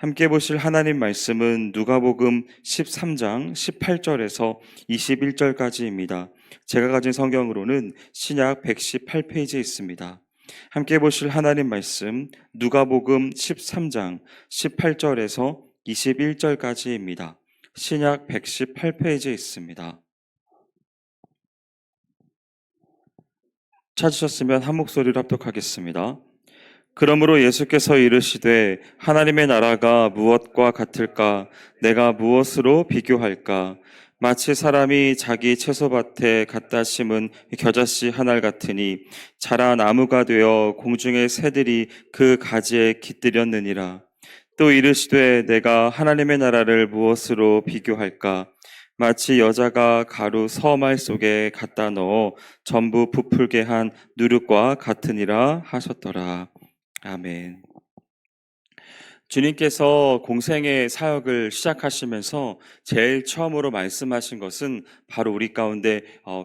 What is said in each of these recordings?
함께 보실 하나님 말씀은 누가복음 13장 18절에서 21절까지입니다. 제가 가진 성경으로는 신약 118페이지에 있습니다. 함께 보실 하나님 말씀 누가복음 13장 18절에서 21절까지입니다. 신약 118페이지에 있습니다. 찾으셨으면 한 목소리로 합독하겠습니다. 그러므로 예수께서 이르시되 하나님의 나라가 무엇과 같을까? 내가 무엇으로 비교할까? 마치 사람이 자기 채소밭에 갖다 심은 겨자씨 한 알 같으니 자라 나무가 되어 공중의 새들이 그 가지에 깃들였느니라. 또 이르시되 내가 하나님의 나라를 무엇으로 비교할까? 마치 여자가 가루 서말 속에 갖다 넣어 전부 부풀게 한 누룩과 같으니라 하셨더라. 아멘. 주님께서 공생의 사역을 시작하시면서 제일 처음으로 말씀하신 것은 바로 우리 가운데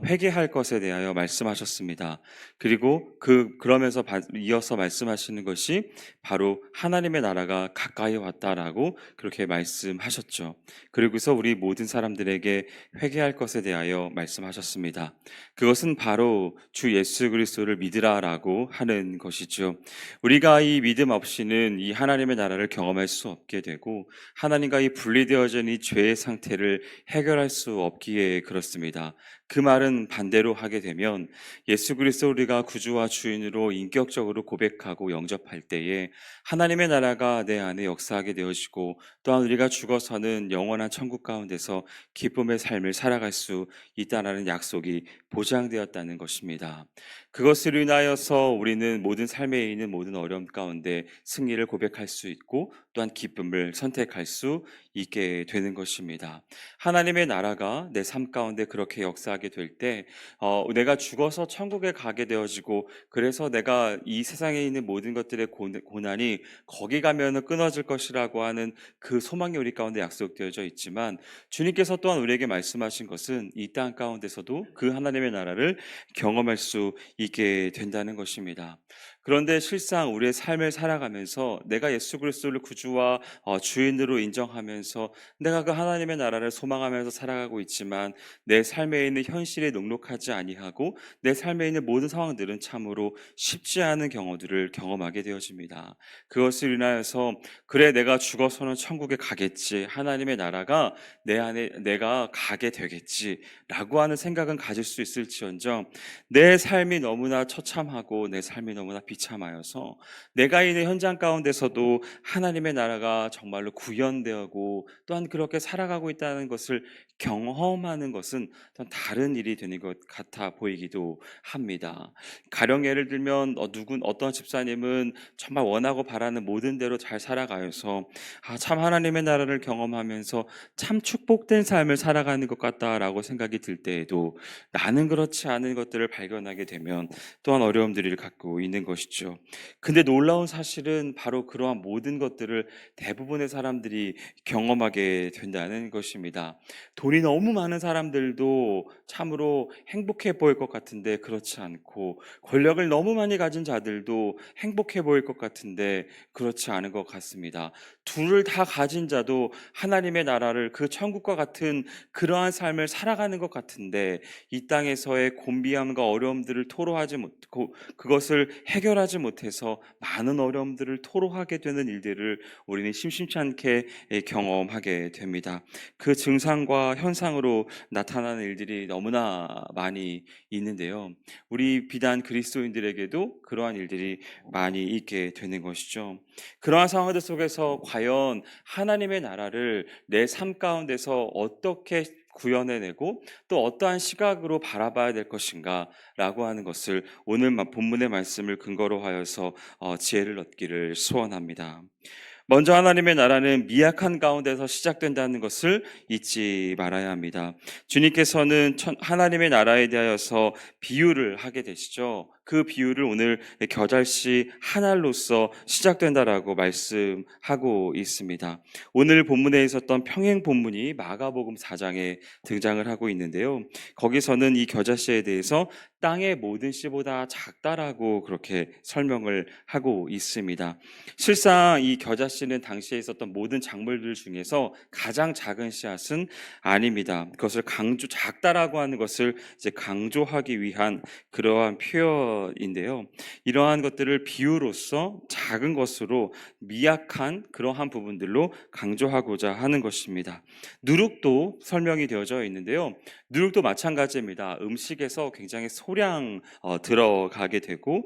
회개할 것에 대하여 말씀하셨습니다. 그리고 그러면서 이어서 말씀하시는 것이 바로 하나님의 나라가 가까이 왔다라고 그렇게 말씀하셨죠. 그리고서 우리 모든 사람들에게 회개할 것에 대하여 말씀하셨습니다. 그것은 바로 주 예수 그리스도를 믿으라라고 하는 것이죠. 우리가 이 믿음 없이는 이 하나님의 나라를 경험할 수 없게 되고 하나님과 분리되어진 이 죄의 상태를 해결할 수 없기에 그렇습니다. 그 말은 반대로 하게 되면 예수 그리스도 우리가 구주와 주인으로 인격적으로 고백하고 영접할 때에 하나님의 나라가 내 안에 역사하게 되어지고 또한 우리가 죽어서는 영원한 천국 가운데서 기쁨의 삶을 살아갈 수 있다는 약속이 보장되었다는 것입니다. 그것을 인하여서 우리는 모든 삶에 있는 모든 어려움 가운데 승리를 고백할 수 있고 또한 기쁨을 선택할 수 있게 되는 것입니다. 하나님의 나라가 내 삶 가운데 그렇게 역사하게 될 때 내가 죽어서 천국에 가게 되어지고 그래서 내가 이 세상에 있는 모든 것들의 고난이 거기 가면은 끊어질 것이라고 하는 그 소망이 우리 가운데 약속되어져 있지만 주님께서 또한 우리에게 말씀하신 것은 이 땅 가운데서도 그 하나님의 나라를 경험할 수 있게 된다는 것입니다. 그런데 실상 우리의 삶을 살아가면서 내가 예수 그리스도를 구주와 주인으로 인정하면서 내가 그 하나님의 나라를 소망하면서 살아가고 있지만 내 삶에 있는 현실이 녹록하지 아니하고 내 삶에 있는 모든 상황들은 참으로 쉽지 않은 경우들을 경험하게 되어집니다. 그것을 인하여서 그래 내가 죽어서는 천국에 가겠지, 하나님의 나라가 내 안에 내가 가게 되겠지라고 하는 생각은 가질 수 있을지언정 내 삶이 너무나 처참하고 내 삶이 너무나 비참하여서 내가 있는 현장 가운데서도 하나님의 나라가 정말로 구현되고 또한 그렇게 살아가고 있다는 것을 경험하는 것은 다른 일이 되는 것 같아 보이기도 합니다. 가령 예를 들면 어떤 집사님은 정말 원하고 바라는 모든 대로 잘 살아가여서 참 하나님의 나라를 경험하면서 참 축복된 삶을 살아가는 것 같다라고 생각이 들 때에도 나는 그렇지 않은 것들을 발견하게 되면 또한 어려움들을 갖고 있는 것이죠. 근데 놀라운 사실은 바로 그러한 모든 것들을 대부분의 사람들이 경험하게 된다는 것입니다. 돈이 너무 많은 사람들도 참으로 행복해 보일 것 같은데 그렇지 않고, 권력을 너무 많이 가진 자들도 행복해 보일 것 같은데 그렇지 않은 것 같습니다. 둘을 다 가진 자도 하나님의 나라를 그 천국과 같은 그러한 삶을 살아가는 것 같은데 이 땅에서의 곤비함과 어려움들을 토로하지 못하고 그것을 해결하지 못해서 많은 어려움들을 토로하게 되는 일들을 우리는 심심치 않게 경험하게 됩니다. 그 증상과 현상으로 나타나는 일들이 너무나 많이 있는데요. 우리 비단 그리스도인들에게도 그러한 일들이 많이 있게 되는 것이죠. 그러한 상황들 속에서 과연 하나님의 나라를 내 삶 가운데서 어떻게 구현해내고 또 어떠한 시각으로 바라봐야 될 것인가 라고 하는 것을 오늘 본문의 말씀을 근거로 하여서 지혜를 얻기를 소원합니다. 먼저 하나님의 나라는 미약한 가운데서 시작된다는 것을 잊지 말아야 합니다. 주님께서는 하나님의 나라에 대하여서 비유를 하게 되시죠. 그 비유를 오늘 겨자씨 한 알로서 시작된다라고 말씀하고 있습니다. 오늘 본문에 있었던 평행 본문이 마가복음 4장에 등장을 하고 있는데요. 거기서는 이 겨자씨에 대해서 땅의 모든 씨보다 작다라고 그렇게 설명을 하고 있습니다. 실상 이 겨자씨는 당시에 있었던 모든 작물들 중에서 가장 작은 씨앗은 아닙니다. 그것을 작다라고 하는 것을 이제 강조하기 위한 그러한 표현인데요. 이러한 것들을 비유로서 작은 것으로 미약한 그러한 부분들로 강조하고자 하는 것입니다. 누룩도 설명이 되어져 있는데요. 누룩도 마찬가지입니다. 음식에서 굉장히 소량 들어가게 되고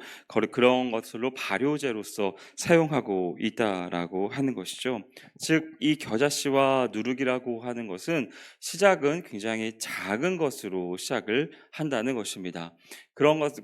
그런 것으로 발효제로서 사용하고 있다라고 하는 것이죠. 즉, 이 겨자씨와 누룩이라고 하는 것은 시작은 굉장히 작은 것으로 시작을 한다는 것입니다.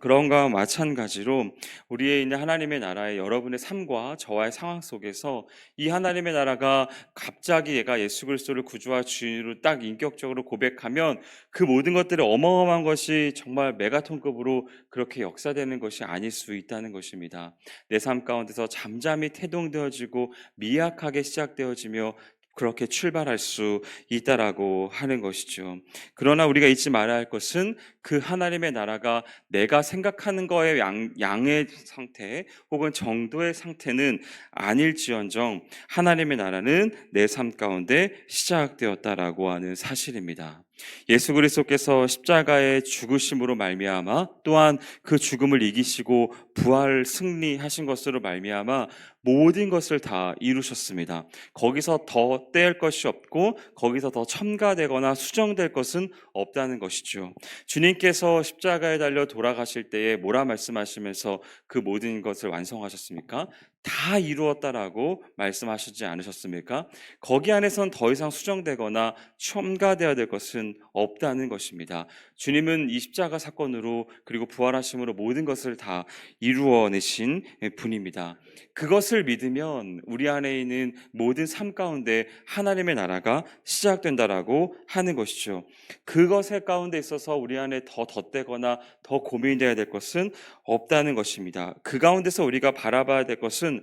그런가 마찬가지로 우리의 있는 하나님의 나라의 여러분의 삶과 저와의 상황 속에서 이 하나님의 나라가 갑자기 얘가 예수 그리스도를 구주와 주인으로 딱 인격적으로 고백하면 그 모든 것들이 어마어마한 것이 정말 메가톤급으로 그렇게 역사되는 것이 아닐 수 있다는 것입니다. 내 삶 가운데서 잠잠히 태동되어지고 미약하게 시작되어지며 그렇게 출발할 수 있다라고 하는 것이죠. 그러나 우리가 잊지 말아야 할 것은 그 하나님의 나라가 내가 생각하는 거의 양의 상태 혹은 정도의 상태는 아닐지언정 하나님의 나라는 내 삶 가운데 시작되었다라고 하는 사실입니다. 예수 그리스도께서 십자가의 죽으심으로 말미암아 또한 그 죽음을 이기시고 부활 승리하신 것으로 말미암아 모든 것을 다 이루셨습니다. 거기서 더 떼을 것이 없고 거기서 더 첨가되거나 수정될 것은 없다는 것이죠. 주님께서 십자가에 달려 돌아가실 때에 뭐라 말씀하시면서 그 모든 것을 완성하셨습니까? 다 이루었다라고 말씀하시지 않으셨습니까? 거기 안에선 더 이상 수정되거나 첨가되어야 될 것은 없다는 것입니다. 주님은 이 십자가 사건으로 그리고 부활하심으로 모든 것을 다 이루어내신 분입니다. 그것을 믿으면 우리 안에 있는 모든 삶 가운데 하나님의 나라가 시작된다라고 하는 것이죠. 그것의 가운데 있어서 우리 안에 더 덧대거나 더 고민되어야 될 것은 없다는 것입니다. 그 가운데서 우리가 바라봐야 될 것은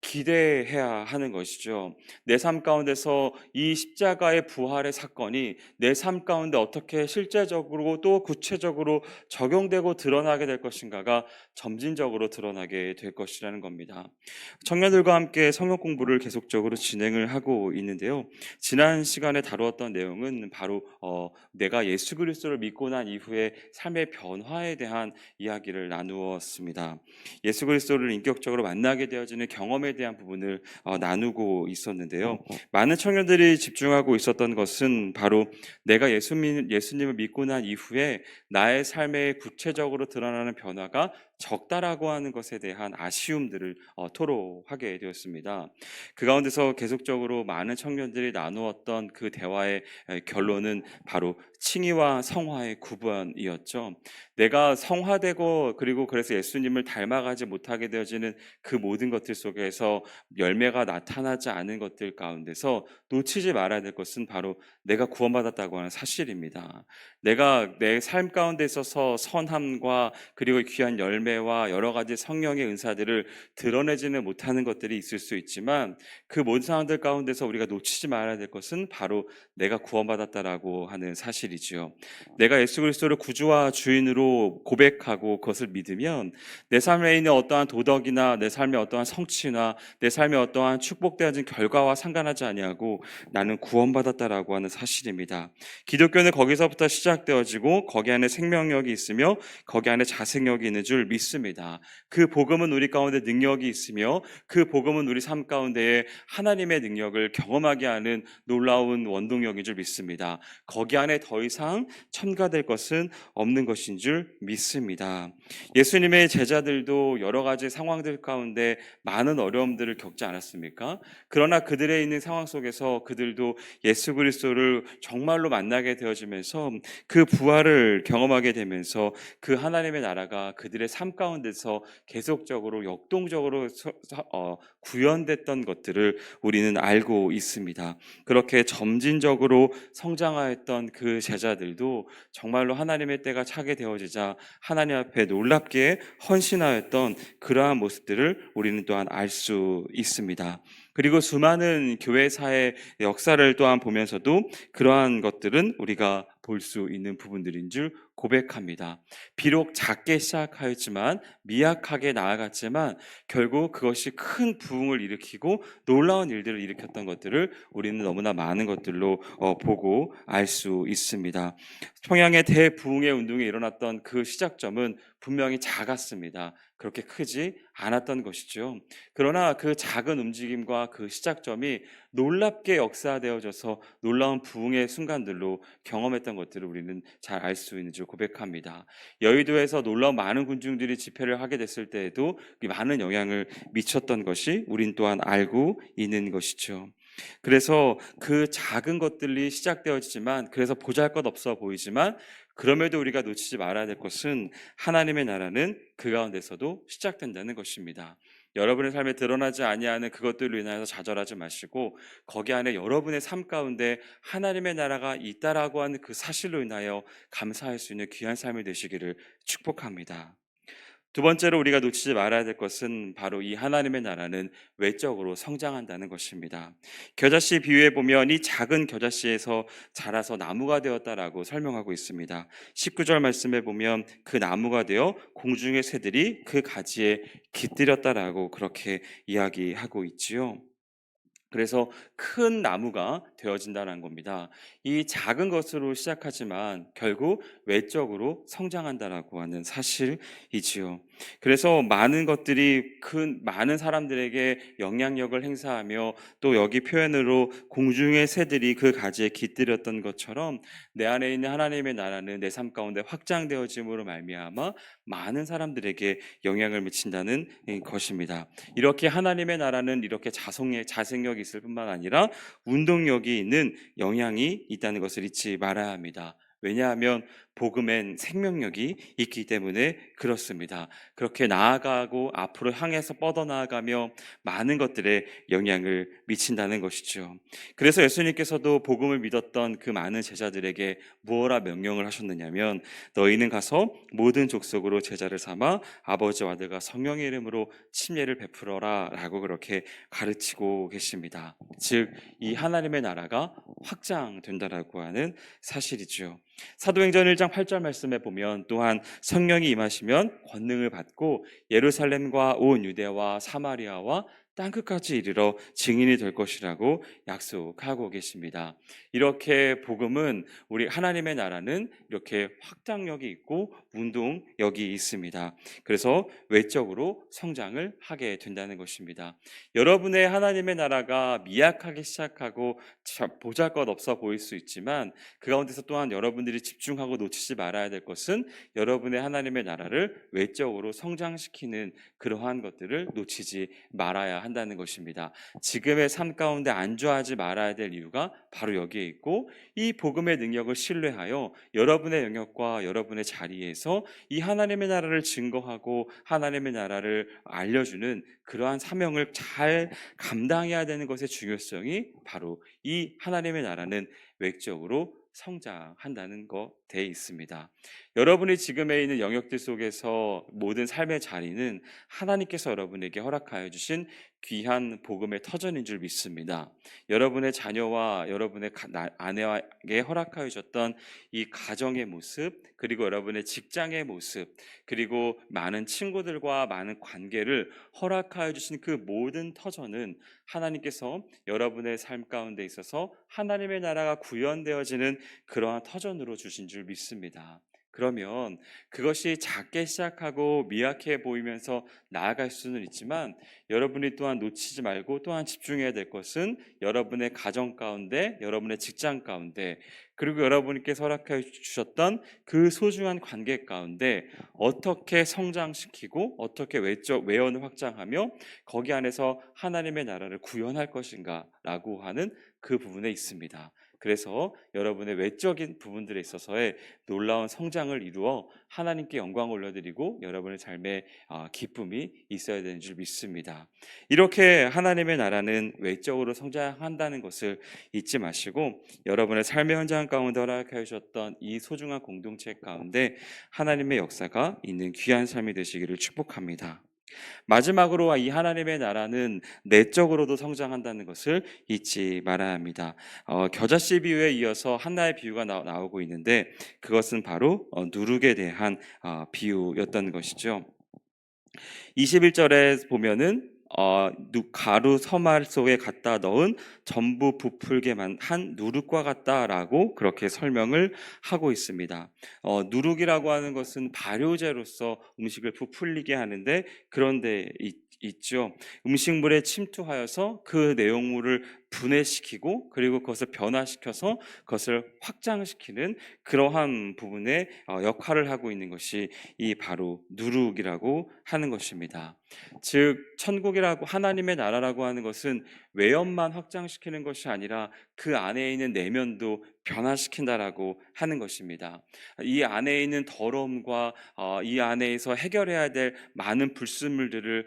기대해야 하는 것이죠. 내 삶 가운데서 이 십자가의 부활의 사건이 내 삶 가운데 어떻게 실제적으로 또 구체적으로 적용되고 드러나게 될 것인가가 점진적으로 드러나게 될 것이라는 겁니다. 청년들과 함께 성경 공부를 계속적으로 진행을 하고 있는데요. 지난 시간에 다루었던 내용은 바로 내가 예수 그리스도를 믿고 난 이후에 삶의 변화에 대한 이야기를 나누었습니다. 예수 그리스도를 인격적으로 만나게 되어지는 경험에 대한 부분을 나누고 있었는데요. 많은 청년들이 집중하고 있었던 것은 바로 내가 예수님을 믿고 난 이후에 나의 삶에 구체적으로 드러나는 변화가 적다라고 하는 것에 대한 아쉬움들을 토로하게 되었습니다. 그 가운데서 계속적으로 많은 청년들이 나누었던 그 대화의 결론은 바로 칭의와 성화의 구분이었죠. 내가 성화되고 그리고 그래서 예수님을 닮아가지 못하게 되어지는 그 모든 것들 속에서 열매가 나타나지 않은 것들 가운데서 놓치지 말아야 될 것은 바로 내가 구원받았다고 하는 사실입니다. 내가 내 삶 가운데 있어서 선함과 그리고 귀한 열매와 여러 가지 성령의 은사들을 드러내지는 못하는 것들이 있을 수 있지만 그 모든 상황들 가운데서 우리가 놓치지 말아야 될 것은 바로 내가 구원받았다라고 하는 사실이지요. 내가 예수 그리스도를 구주와 주인으로 고백하고 그것을 믿으면 내 삶에 있는 어떠한 도덕이나 내 삶의 어떠한 성취나 내 삶의 어떠한 축복되어진 결과와 상관하지 아니하고 나는 구원받았다라고 하는 사실입니다. 기독교는 거기서부터 시작되어지고 거기 안에 생명력이 있으며 거기 안에 자생력이 있는 줄 믿습니다. 그 복음은 우리 가운데 능력이 있으며 그 복음은 우리 삶 가운데에 하나님의 능력을 경험하게 하는 놀라운 원동력인 줄 믿습니다. 거기 안에 더 이상 첨가될 것은 없는 것인 줄 믿습니다. 예수님의 제자들도 여러 가지 상황들 가운데 많은 어려움들을 겪지 않았습니까? 그러나 그들의 있는 상황 속에서 그들도 예수 그리스도를 정말로 만나게 되어지면서 그 부활을 경험하게 되면서 그 하나님의 나라가 그들의 삶 삶 가운데서 계속적으로 역동적으로 구현됐던 것들을 우리는 알고 있습니다. 그렇게 점진적으로 성장하였던 그 제자들도 정말로 하나님의 때가 차게 되어지자 하나님 앞에 놀랍게 헌신하였던 그러한 모습들을 우리는 또한 알 수 있습니다. 그리고 수많은 교회사의 역사를 또한 보면서도 그러한 것들은 우리가 볼 수 있는 부분들인 줄 고백합니다. 비록 작게 시작하였지만 미약하게 나아갔지만 결국 그것이 큰 부흥을 일으키고 놀라운 일들을 일으켰던 것들을 우리는 너무나 많은 것들로 보고 알 수 있습니다. 평양의 대부흥의 운동이 일어났던 그 시작점은 분명히 작았습니다. 그렇게 크지 않았던 것이죠. 그러나 그 작은 움직임과 그 시작점이 놀랍게 역사되어져서 놀라운 부흥의 순간들로 경험했던 것들을 우리는 잘 알 수 있는 줄 고백합니다. 여의도에서 놀라운 많은 군중들이 집회를 하게 됐을 때에도 많은 영향을 미쳤던 것이 우린 또한 알고 있는 것이죠. 그래서 그 작은 것들이 시작되어지지만, 그래서 보잘것없어 보이지만, 그럼에도 우리가 놓치지 말아야 될 것은 하나님의 나라는 그 가운데서도 시작된다는 것입니다. 여러분의 삶에 드러나지 아니하는 그것들로 인하여서 좌절하지 마시고, 거기 안에 여러분의 삶 가운데 하나님의 나라가 있다라고 하는 그 사실로 인하여 감사할 수 있는 귀한 삶이 되시기를 축복합니다. 두 번째로 우리가 놓치지 말아야 될 것은 바로 이 하나님의 나라는 외적으로 성장한다는 것입니다. 겨자씨 비유에 보면 이 작은 겨자씨에서 자라서 나무가 되었다라고 설명하고 있습니다. 19절 말씀에 보면 그 나무가 되어 공중의 새들이 그 가지에 깃들였다라고 그렇게 이야기하고 있지요. 그래서 큰 나무가 되어진다는 겁니다. 이 작은 것으로 시작하지만 결국 외적으로 성장한다라고 하는 사실이지요. 그래서 많은 것들이 많은 사람들에게 영향력을 행사하며, 또 여기 표현으로 공중의 새들이 그 가지에 깃들였던 것처럼 내 안에 있는 하나님의 나라는 내 삶 가운데 확장되어짐으로 말미암아 많은 사람들에게 영향을 미친다는 것입니다. 이렇게 하나님의 나라는 이렇게 자생력이 있을 뿐만 아니라 운동력이 있는 영향이 있다는 것을 잊지 말아야 합니다. 왜냐하면 복음엔 생명력이 있기 때문에 그렇습니다. 그렇게 나아가고 앞으로 향해서 뻗어나아가며 많은 것들에 영향을 미친다는 것이죠. 그래서 예수님께서도 복음을 믿었던 그 많은 제자들에게 무엇라 명령을 하셨느냐면, 너희는 가서 모든 족속으로 제자를 삼아 아버지와 아들과 성령의 이름으로 침례를 베풀어라 라고 그렇게 가르치고 계십니다. 즉, 이 하나님의 나라가 확장된다라고 하는 사실이죠. 사도행전 1장 8절 말씀에 보면 또한 성령이 임하시면 권능을 받고 예루살렘과 온 유대와 사마리아와 땅끝까지 이르러 증인이 될 것이라고 약속하고 계십니다. 이렇게 복음은, 우리 하나님의 나라는 이렇게 확장력이 있고 운동력이 있습니다. 그래서 외적으로 성장을 하게 된다는 것입니다. 여러분의 하나님의 나라가 미약하게 시작하고 보잘것없어 보일 수 있지만, 그 가운데서 또한 여러분들이 집중하고 놓치지 말아야 될 것은 여러분의 하나님의 나라를 외적으로 성장시키는 그러한 것들을 놓치지 말아야 한다는 것입니다. 지금의 삶 가운데 안주하지 말아야 될 이유가 바로 여기에 있고, 이 복음의 능력을 신뢰하여 여러분의 영역과 여러분의 자리에서 이 하나님의 나라를 증거하고 하나님의 나라를 알려주는 그러한 사명을 잘 감당해야 되는 것의 중요성이, 바로 이 하나님의 나라는 외적으로 성장한다는 것에 있습니다. 여러분이 지금에 있는 영역들 속에서 모든 삶의 자리는 하나님께서 여러분에게 허락하여 주신 귀한 복음의 터전인 줄 믿습니다. 여러분의 자녀와 여러분의 아내에게 허락하여 주셨던 이 가정의 모습, 그리고 여러분의 직장의 모습, 그리고 많은 친구들과 많은 관계를 허락하여 주신 그 모든 터전은 하나님께서 여러분의 삶 가운데 있어서 하나님의 나라가 구현되어지는 그러한 터전으로 주신 줄 믿습니다. 그러면 그것이 작게 시작하고 미약해 보이면서 나아갈 수는 있지만, 여러분이 또한 놓치지 말고 또한 집중해야 될 것은 여러분의 가정 가운데, 여러분의 직장 가운데 그리고 여러분께 허락해 주셨던 그 소중한 관계 가운데 어떻게 성장시키고 어떻게 외연을 확장하며 거기 안에서 하나님의 나라를 구현할 것인가라고 하는 그 부분에 있습니다. 그래서 여러분의 외적인 부분들에 있어서의 놀라운 성장을 이루어 하나님께 영광을 올려드리고 여러분의 삶에 기쁨이 있어야 되는 줄 믿습니다. 이렇게 하나님의 나라는 외적으로 성장한다는 것을 잊지 마시고 여러분의 삶의 현장 가운데 허락해 주셨던 이 소중한 공동체 가운데 하나님의 역사가 있는 귀한 삶이 되시기를 축복합니다. 마지막으로 이 하나님의 나라는 내적으로도 성장한다는 것을 잊지 말아야 합니다. 겨자씨 비유에 이어서 한나의 비유가 나오고 있는데 그것은 바로 누룩에 대한 비유였던 것이죠. 21절에 보면은 가루 서말 속에 갖다 넣은 전부 부풀게만 한 누룩과 같다라고 그렇게 설명을 하고 있습니다. 누룩이라고 하는 것은 발효제로서 음식을 부풀리게 하는데 그런데 있죠. 음식물에 침투하여서 그 내용물을 분해시키고 그리고 그것을 변화시켜서 그것을 확장시키는 그러한 부분의 역할을 하고 있는 것이 이 바로 누룩이라고 하는 것입니다. 즉 천국이라고 하나님의 나라라고 하는 것은 외연만 확장시키는 것이 아니라 그 안에 있는 내면도 변화시킨다라고 하는 것입니다. 이 안에 있는 더러움과 이 안에서 해결해야 될 많은 불순물들을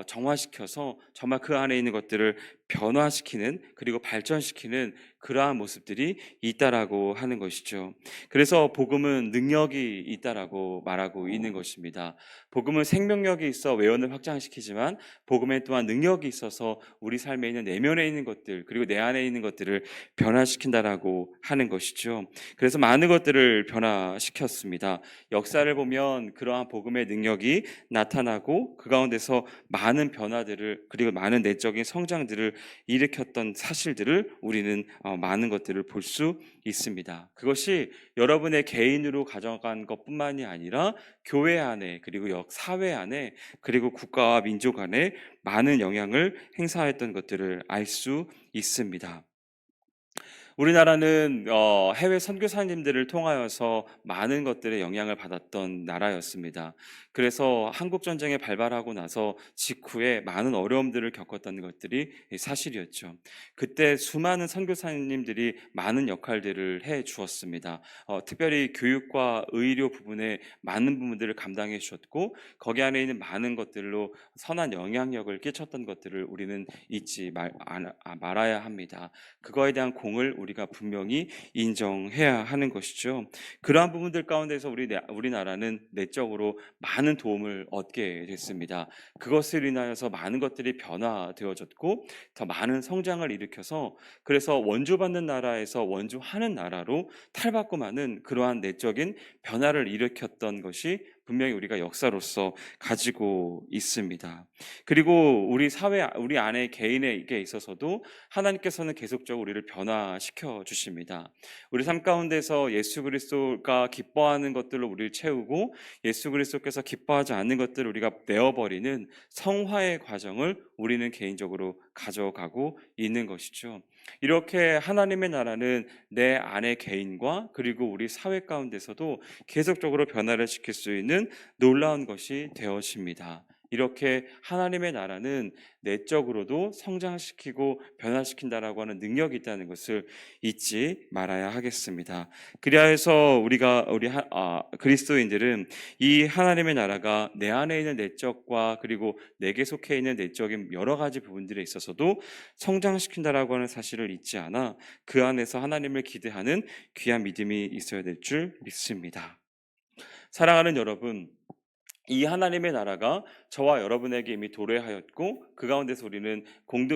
정화시켜서 정말 그 안에 있는 것들을 변화시키는 그리고 발전시키는 그러한 모습들이 있다라고 하는 것이죠. 그래서 복음은 능력이 있다라고 말하고 있는 것입니다. 복음은 생명력이 있어 외연을 확장시키지만 복음에 또한 능력이 있어서 우리 삶에 있는 내면에 있는 것들 그리고 내 안에 있는 것들을 변화시킨다라고 하는 것이죠. 그래서 많은 것들을 변화시켰습니다. 역사를 보면 그러한 복음의 능력이 나타나고 그 가운데서 많은 변화들을 그리고 많은 내적인 성장들을 일으켰던 사실들을 우리는 많은 것들을 볼 수 있습니다. 그것이 여러분의 개인으로 가져간 것뿐만이 아니라 교회 안에 그리고 사회 안에 그리고 국가와 민족 안에 많은 영향을 행사했던 것들을 알 수 있습니다. 우리나라는 해외 선교사님들을 통하여서 많은 것들의 영향을 받았던 나라였습니다. 그래서 한국 전쟁에 발발하고 나서 직후에 많은 어려움들을 겪었던 것들이 사실이었죠. 그때 수많은 선교사님들이 많은 역할들을 해 주었습니다. 특별히 교육과 의료 부분에 많은 부분들을 감당해 주셨고 거기 안에 있는 많은 것들로 선한 영향력을 끼쳤던 것들을 우리는 잊지 말아야 합니다. 그거에 대한 공을 우리가 분명히 인정해야 하는 것이죠. 그러한 부분들 가운데서 우리나라는 내적으로 많은 도움을 얻게 됐습니다. 그것을 인하여서 많은 것들이 변화되어졌고 더 많은 성장을 일으켜서 그래서 원조받는 나라에서 원조하는 나라로 탈바꿈하는 그러한 내적인 변화를 일으켰던 것이 분명히 우리가 역사로서 가지고 있습니다. 그리고 우리 사회, 우리 안에 개인에게 있어서도 하나님께서는 계속적으로 우리를 변화시켜 주십니다. 우리 삶 가운데서 예수 그리스도가 기뻐하는 것들로 우리를 채우고 예수 그리스도께서 기뻐하지 않는 것들을 우리가 내어버리는 성화의 과정을 우리는 개인적으로 가져가고 있는 것이죠. 이렇게 하나님의 나라는 내 안의 개인과 그리고 우리 사회 가운데서도 계속적으로 변화를 시킬 수 있는 놀라운 것이 되어집니다. 이렇게 하나님의 나라는 내적으로도 성장시키고 변화시킨다라고 하는 능력이 있다는 것을 잊지 말아야 하겠습니다. 그리하여서 우리 그리스도인들은 이 하나님의 나라가 내 안에 있는 내적과 그리고 내게 속해 있는 내적인 여러 가지 부분들에 있어서도 성장시킨다라고 하는 사실을 잊지 않아 그 안에서 하나님을 기대하는 귀한 믿음이 있어야 될 줄 믿습니다. 사랑하는 여러분, 이 하나님의 나라가 저와 여러분에게 이미 도래하였고 그 가운데서 우리는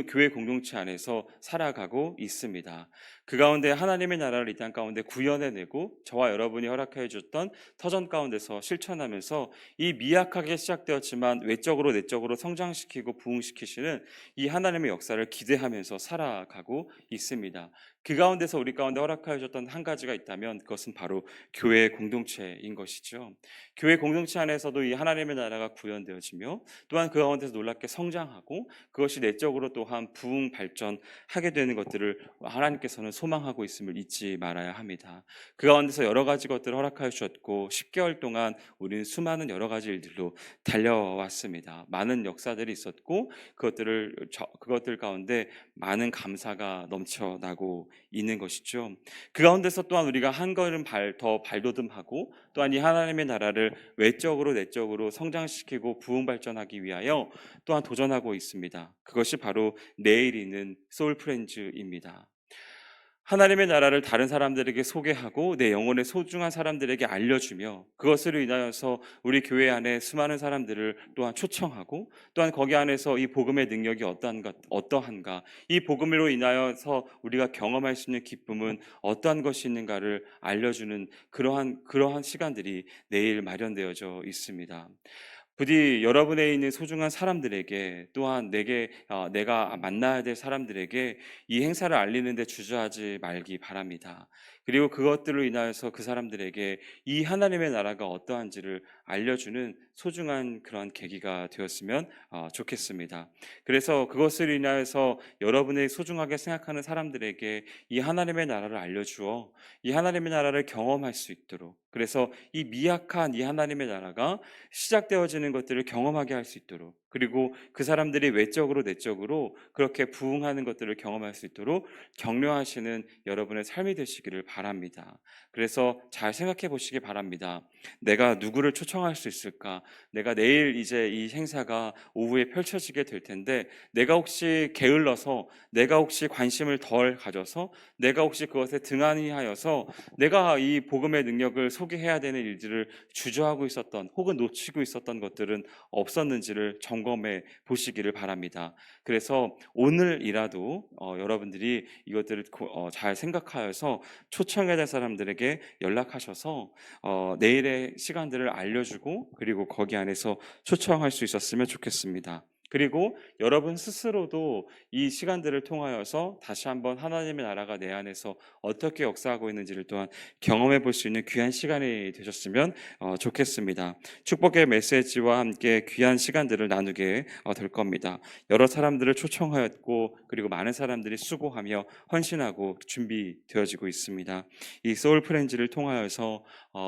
교회 공동체 안에서 살아가고 있습니다. 그 가운데 하나님의 나라를 이 땅 가운데 구현해내고 저와 여러분이 허락해 주셨던 터전 가운데서 실천하면서 이 미약하게 시작되었지만 외적으로 내적으로 성장시키고 부흥시키시는 이 하나님의 역사를 기대하면서 살아가고 있습니다. 그 가운데서 우리 가운데 허락하여 주셨던 한 가지가 있다면 그것은 바로 교회 공동체인 것이죠. 교회 공동체 안에서도 이 하나님의 나라가 구현되어지며 되며 또한 그 가운데서 놀랍게 성장하고 그것이 내적으로 또한 부흥 발전하게 되는 것들을 하나님께서는 소망하고 있음을 잊지 말아야 합니다. 그 가운데서 여러 가지 것들을 허락하여 주셨고 10개월 동안 우리는 수많은 여러 가지 일들로 달려왔습니다. 많은 역사들이 있었고 그것들 가운데 많은 감사가 넘쳐나고 있는 것이죠. 그 가운데서 또한 우리가 한 걸음 더 발돋움하고 또한 이 하나님의 나라를 외적으로 내적으로 성장시키고 부흥 발전하기 위하여 또한 도전하고 있습니다. 그것이 바로 내일 있는 소울 프렌즈입니다. 하나님의 나라를 다른 사람들에게 소개하고 내 영혼의 소중한 사람들에게 알려주며 그것으로 인하여서 우리 교회 안에 수많은 사람들을 또한 초청하고 또한 거기 안에서 이 복음의 능력이 어떠한가, 이 복음으로 인하여서 우리가 경험할 수 있는 기쁨은 어떠한 것이 있는가를 알려주는 그러한 시간들이 내일 마련되어져 있습니다. 부디 여러분에 있는 소중한 사람들에게 또한 내가 만나야 될 사람들에게 이 행사를 알리는 데 주저하지 말기 바랍니다. 그리고 그것들로 인하여서 그 사람들에게 이 하나님의 나라가 어떠한지를 알려주는 소중한 그런 계기가 되었으면 좋겠습니다. 그래서 그것을 인하여서 여러분의 소중하게 생각하는 사람들에게 이 하나님의 나라를 알려주어 이 하나님의 나라를 경험할 수 있도록, 그래서 이 미약한 이 하나님의 나라가 시작되어지는 것들을 경험하게 할 수 있도록, 그리고 그 사람들이 외적으로 내적으로 그렇게 부흥하는 것들을 경험할 수 있도록 격려하시는 여러분의 삶이 되시기를 바랍니다. 그래서 잘 생각해 보시기 바랍니다. 내가 누구를 초청할 수 있을까? 내가 내일 이제 이 행사가 오후에 펼쳐지게 될 텐데 내가 혹시 게을러서, 내가 혹시 관심을 덜 가져서, 내가 혹시 그것에 등한히 하여서 내가 이 복음의 능력을 소개해야 되는 일들을 주저하고 있었던 혹은 놓치고 있었던 것들은 없었는지를 점검해 보시기를 바랍니다. 그래서 오늘이라도 여러분들이 이것들을 잘 생각하여서 초청해야 될 사람들에게 연락하셔서 내일의 시간들을 알려주고 그리고 거기 안에서 초청할 수 있었으면 좋겠습니다. 그리고 여러분 스스로도 이 시간들을 통하여서 다시 한번 하나님의 나라가 내 안에서 어떻게 역사하고 있는지를 또한 경험해 볼 수 있는 귀한 시간이 되셨으면 좋겠습니다. 축복의 메시지와 함께 귀한 시간들을 나누게 될 겁니다. 여러 사람들을 초청하였고 그리고 많은 사람들이 수고하며 헌신하고 준비되어지고 있습니다. 이 소울 프렌즈를 통하여서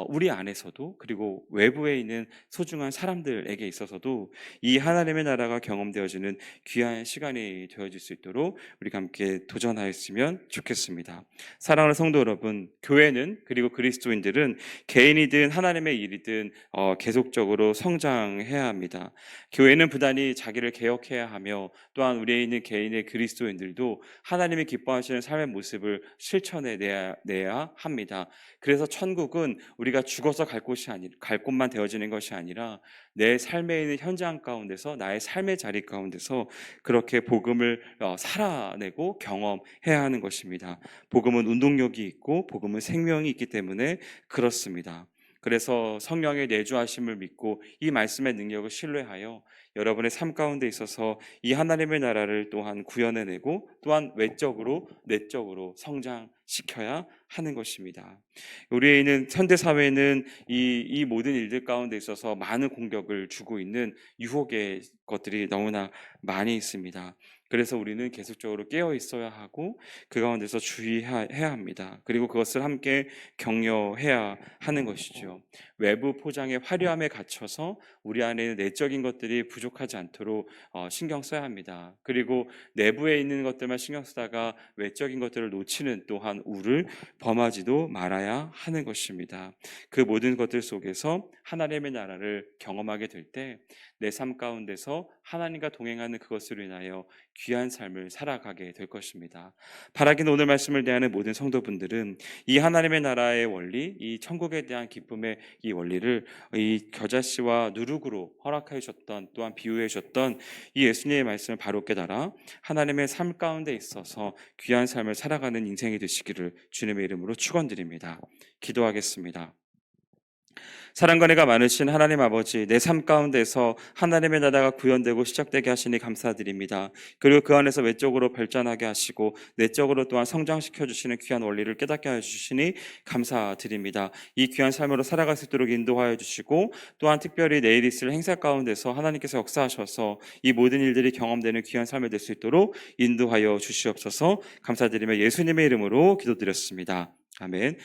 우리 안에서도 그리고 외부에 있는 소중한 사람들에게 있어서도 이 하나님의 나라가 경험되어지는 귀한 시간이 되어질 수 있도록 우리가 함께 도전하였으면 좋겠습니다. 사랑하는 성도 여러분, 교회는 그리고 그리스도인들은 개인이든 하나님의 일이든 계속적으로 성장해야 합니다. 교회는 부단히 자기를 개혁해야 하며 또한 우리에 있는 개인의 그리스도인들도 하나님이 기뻐하시는 삶의 모습을 실천해 내야 합니다. 그래서 천국은 우리가 죽어서 갈 곳만 되어지는 것이 아니라 내 삶에 있는 현장 가운데서, 나의 삶의 자리 가운데서 그렇게 복음을 살아내고 경험해야 하는 것입니다. 복음은 운동력이 있고 복음은 생명이 있기 때문에 그렇습니다. 그래서 성령의 내주하심을 믿고 이 말씀의 능력을 신뢰하여 여러분의 삶 가운데 있어서 이 하나님의 나라를 또한 구현해내고 또한 외적으로 내적으로 성장시켜야 하는 것입니다. 우리에 있는 현대 사회는 이 모든 일들 가운데 있어서 많은 공격을 주고 있는 유혹의 것들이 너무나 많이 있습니다. 그래서 우리는 계속적으로 깨어 있어야 하고 그 가운데서 주의해야 합니다. 그리고 그것을 함께 격려해야 하는 것이죠. 외부 포장의 화려함에 갇혀서 우리 안에 있는 내적인 것들이 부족하지 않도록 신경 써야 합니다. 그리고 내부에 있는 것들만 신경 쓰다가 외적인 것들을 놓치는 또한 우를 범하지도 말아야 하는 것입니다. 그 모든 것들 속에서 하나님의 나라를 경험하게 될 때 내 삶 가운데서 하나님과 동행하는 그것으로 인하여 귀한 삶을 살아가게 될 것입니다. 바라긴 오늘 말씀을 대하는 모든 성도분들은 이 하나님의 나라의 원리, 이 천국에 대한 기쁨의 이 원리를 이 겨자씨와 누룩으로 허락해 주셨던, 또한 비유해 주셨던 이 예수님의 말씀을 바로 깨달아 하나님의 삶 가운데 있어서 귀한 삶을 살아가는 인생이 되시기를 주님의 이름으로 축원드립니다. 기도하겠습니다. 사랑과 은혜가 많으신 하나님 아버지, 내 삶 가운데서 하나님의 나라가 구현되고 시작되게 하시니 감사드립니다. 그리고 그 안에서 외적으로 발전하게 하시고 내적으로 또한 성장시켜 주시는 귀한 원리를 깨닫게 해주시니 감사드립니다. 이 귀한 삶으로 살아갈 수 있도록 인도하여 주시고, 또한 특별히 내일 있을 행사 가운데서 하나님께서 역사하셔서 이 모든 일들이 경험되는 귀한 삶이 될 수 있도록 인도하여 주시옵소서. 감사드리며 예수님의 이름으로 기도드렸습니다. 아멘.